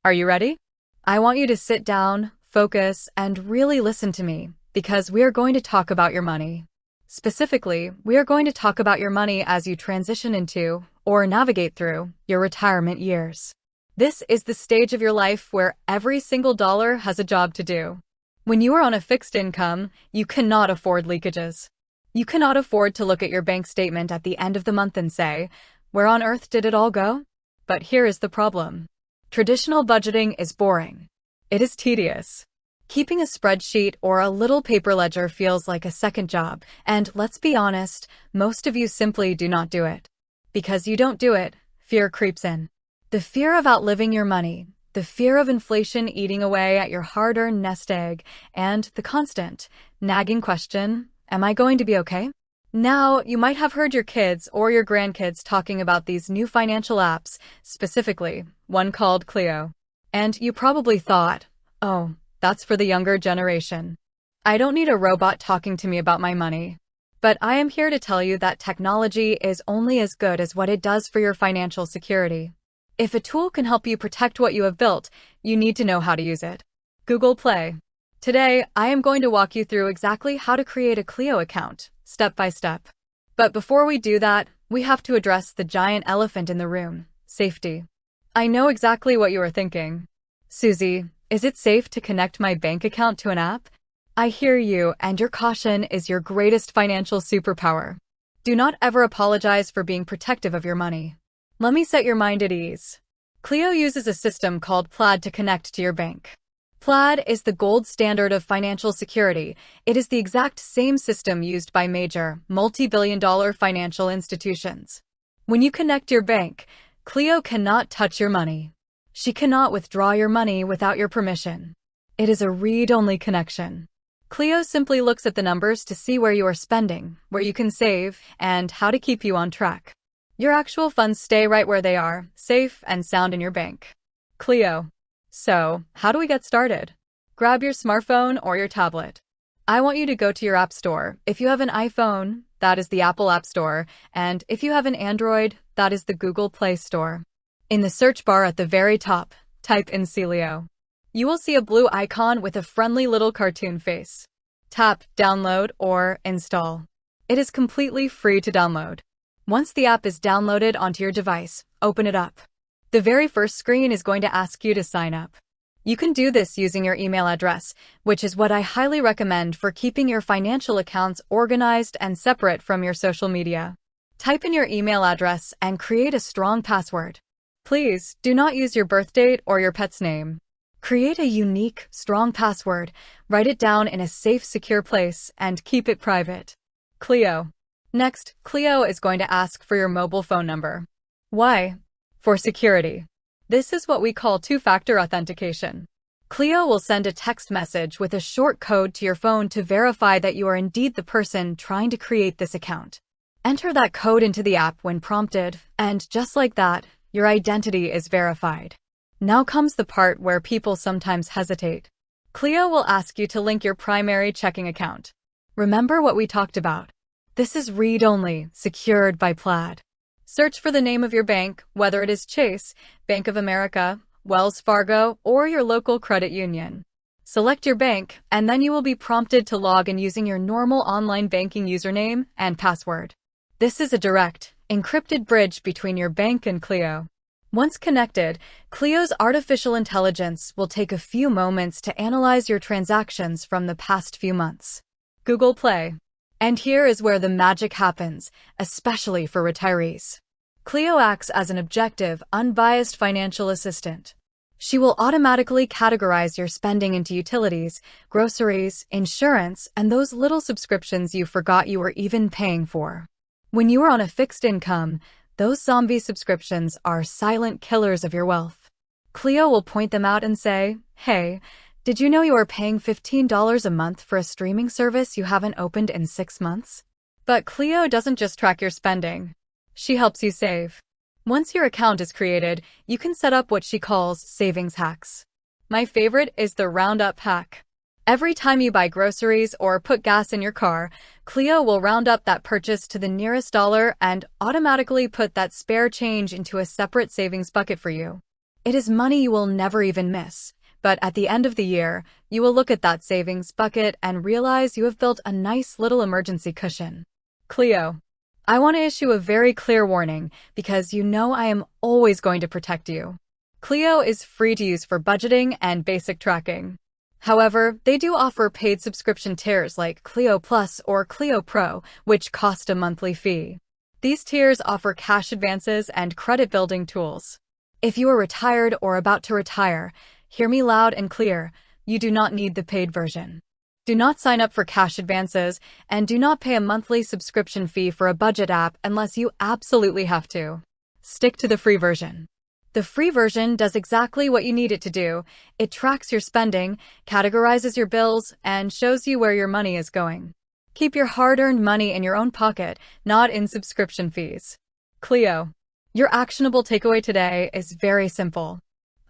Are you ready? I want you to sit down, focus, and really listen to me, because we are going to talk about your money. Specifically, we are going to talk about your money as you transition into, or navigate through, your retirement years. This is the stage of your life where every single dollar has a job to do. When you are on a fixed income, you cannot afford leakages. You cannot afford to look at your bank statement at the end of the month and say, "Where on earth did it all go?" But here is the problem. Traditional budgeting is boring. It is tedious. Keeping a spreadsheet or a little paper ledger feels like a second job, and let's be honest, most of you simply do not do it. Because you don't do it, fear creeps in. The fear of outliving your money, the fear of inflation eating away at your hard-earned nest egg, and the constant, nagging question, am I going to be okay? Now, you might have heard your kids or your grandkids talking about these new financial apps, specifically, one called Cleo. And you probably thought, oh, that's for the younger generation. I don't need a robot talking to me about my money. But I am here to tell you that technology is only as good as what it does for your financial security. If a tool can help you protect what you have built, you need to know how to use it. Google Play. Today, I am going to walk you through exactly how to create a Cleo account, step by step. But before we do that, we have to address the giant elephant in the room, safety. I know exactly what you are thinking. Susie, is it safe to connect my bank account to an app? I hear you, and your caution is your greatest financial superpower. Do not ever apologize for being protective of your money. Let me set your mind at ease. Cleo uses a system called Plaid to connect to your bank. Plaid is the gold standard of financial security. It is the exact same system used by major, multi-billion-dollar financial institutions. When you connect your bank, Cleo cannot touch your money. She cannot withdraw your money without your permission. It is a read-only connection. Cleo simply looks at the numbers to see where you are spending, where you can save, and how to keep you on track. Your actual funds stay right where they are, safe and sound in your bank. Cleo. So, how do we get started? Grab your smartphone or your tablet. I want you to go to your App Store. If you have an iPhone, that is the Apple App Store, and if you have an Android, that is the Google Play Store. In the search bar at the very top, type in Cleo. You will see a blue icon with a friendly little cartoon face. Tap Download or Install. It is completely free to download. Once the app is downloaded onto your device, open it up. The very first screen is going to ask you to sign up. You can do this using your email address, which is what I highly recommend for keeping your financial accounts organized and separate from your social media. Type in your email address and create a strong password. Please do not use your birth date or your pet's name. Create a unique, strong password, write it down in a safe, secure place, and keep it private. Cleo. Next, Cleo is going to ask for your mobile phone number. Why? For security. This is what we call two-factor authentication. Cleo will send a text message with a short code to your phone to verify that you are indeed the person trying to create this account. Enter that code into the app when prompted, and just like that, your identity is verified. Now comes the part where people sometimes hesitate. Cleo will ask you to link your primary checking account. Remember what we talked about. This is read-only, secured by Plaid. Search for the name of your bank, whether it is Chase, Bank of America, Wells Fargo, or your local credit union. Select your bank, and then you will be prompted to log in using your normal online banking username and password. This is a direct, encrypted bridge between your bank and Cleo. Once connected, Cleo's artificial intelligence will take a few moments to analyze your transactions from the past few months. Google Play. And here is where the magic happens, especially for retirees. Cleo acts as an objective, unbiased financial assistant. She will automatically categorize your spending into utilities, groceries, insurance, and those little subscriptions you forgot you were even paying for. When you are on a fixed income, those zombie subscriptions are silent killers of your wealth. Cleo will point them out and say, "Hey, did you know you are paying $15 a month for a streaming service you haven't opened in 6 months?" But Cleo doesn't just track your spending. She helps you save. Once your account is created, you can set up what she calls savings hacks. My favorite is the roundup hack. Every time you buy groceries or put gas in your car, Cleo will round up that purchase to the nearest dollar and automatically put that spare change into a separate savings bucket for you. It is money you will never even miss, but at the end of the year, you will look at that savings bucket and realize you have built a nice little emergency cushion. Cleo, I want to issue a very clear warning because you know I am always going to protect you. Cleo is free to use for budgeting and basic tracking. However, they do offer paid subscription tiers like Cleo Plus or Cleo Pro, which cost a monthly fee. These tiers offer cash advances and credit building tools. If you are retired or about to retire, hear me loud and clear, you do not need the paid version. Do not sign up for cash advances, and do not pay a monthly subscription fee for a budget app unless you absolutely have to. Stick to the free version. The free version does exactly what you need it to do. It tracks your spending, categorizes your bills, and shows you where your money is going. Keep your hard-earned money in your own pocket, not in subscription fees. Cleo, your actionable takeaway today is very simple.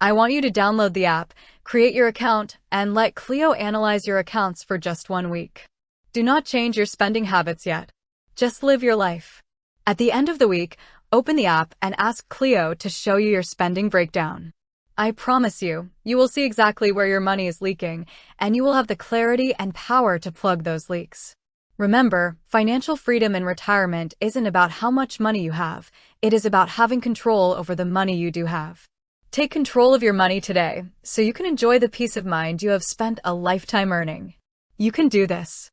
I want you to download the app, create your account, and let Cleo analyze your accounts for just 1 week. Do not change your spending habits yet. Just live your life. At the end of the week, open the app and ask Cleo to show you your spending breakdown. I promise you, you will see exactly where your money is leaking, and you will have the clarity and power to plug those leaks. Remember, financial freedom in retirement isn't about how much money you have. It is about having control over the money you do have. Take control of your money today, so you can enjoy the peace of mind you have spent a lifetime earning. You can do this.